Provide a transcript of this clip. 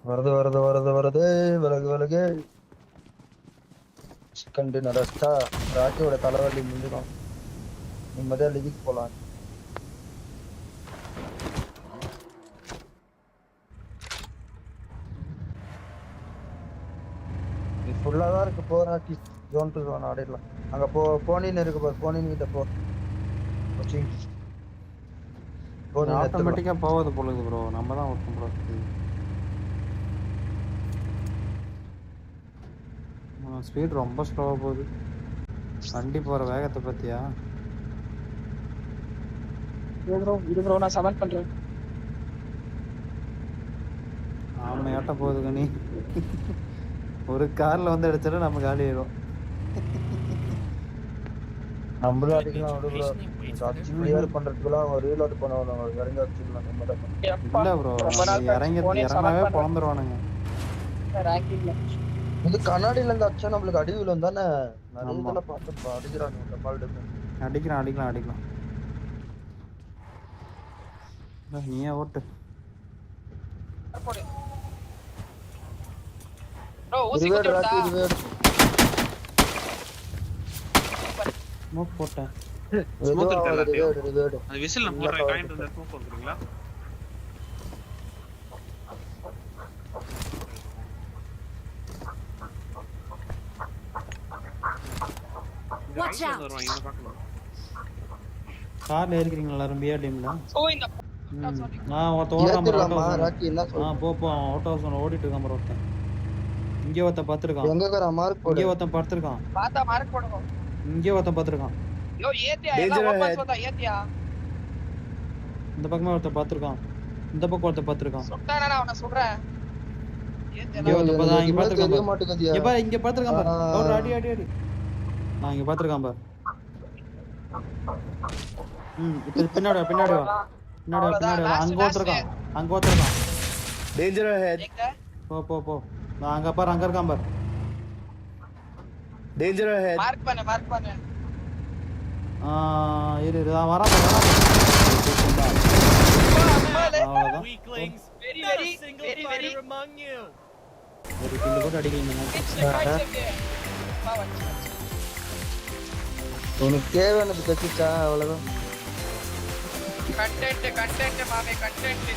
வருது வருது வருது வருது. விலகு விலகு. சிக்கன் டின்னர் அடிச்சா ராக்கியோட தலைவலி முடிஞ்சிடும். நிம்மதியா லிவிக்கு போலாம். இது ஃபுல்லா தான் இருக்கு. போ ராக்கி. ஜோன் டு ஜோன் ஆடிடலாம். அங்க போனின்னு இருக்கு பாரு. போனின் கிட்ட போ. போனின் எடுத்துக்கலாம். ஆட்டோமேட்டிக்கா போவது போலுது ப்ரோ. நம்ம தான் ஒர்க் ப்ரோ. ஸ்பீட் ரொம்ப ஸ்லோவா போகுது. வண்டி போற வேகத்தை பத்தியா? இது ப்ரோ நான் 7 பண்றேன். ஆமையாட்ட போகுது கனி. ஒரு கார்ல வந்து அடிச்சாலும் நம்ம காலி ஆயிடும். நம்மளும் அடிக்கலாம் விடு ப்ரோ. அடிச்சு கிளியர் பண்றதுக்குலாம் அவங்க ரீலோட் பண்ணுவாங்க. இறங்கி அடிச்சுக்கலாம். நம்ம தான் இல்ல ப்ரோ, இறங்காவே பொழந்துருவானுங்க. ரேங்கிங்ல இது கண்ணாடியில இருந்து அடிச்சா நம்மளுக்கு அடி விழும் தானே. நிறைய இதுல பார்த்து அடிக்கிறாங்க. டபால் டிஃபன் அடிக்கலாம். நீயே ஓட்டு போடு ப்ரோ. ஊசி குத்தி விட்டா ஸ்மோக் போட்டேன். ஸ்மோக் இருக்கல. அது விசில் நான் போடுறேன். காயின் வந்து ஸ்மோக் போடுறீங்களா? Watch out. வருவாங்க இங்க பார்க்கலாம். கார்ல ஏறிக்கிறீங்களா எல்லாரும் பிஆர் டீம்ல? ஓ இந்த நான் ஓடுறேன் ராக்கி. என்ன போ ஆட்டோ ஹவுஸ் ஓடிட்டு இருக்கான் ப்ரோ. ஒருத்தன் இங்கே ஒருத்தன் பார்த்துருக்கான். எங்க கர மார்க் போடு. இங்கே ஒருத்தன் பார்த்துருக்கான். பாத்தா மார்க் போடுங்க. இங்கே ஒருத்தன் பார்த்துருக்கான். யோ ஏத்தியா எல்லாம் ஓபன்ஸ் வந்தா ஏத்தியா. இந்த பக்கமா ஒருத்தன் பார்த்துருக்கான். இந்த பக்கம் ஒருத்தன் பார்த்துருக்கான். சுட்டானா நான் அவன சொல்றேன். இங்கே ஒருத்தன் பார்த்தா இங்க பார்த்துருக்கான். தெரிய மாட்டேங்குதியா. இங்க பார்த்துருக்கான் பாரு. ஒரு அடி. நான் இங்க பார்த்துருக்கான் பாரு. இப்போ பின்னாடி வா. அங்க ஒருத்தருக்கான். Danger head. போ. நான் அங்க இருக்கான் பாரு. Danger head. மார்க் பண்ணு. இரு நான் வரான். அவ்வளவுதான். வெரி ஒரு கில்லு கூட அடிக்கலீங்க. உனக்கு தேவையானது கட்டிச்சா அவ்வளவுதான். கண்டென்ட் மாமே கண்டென்ட்.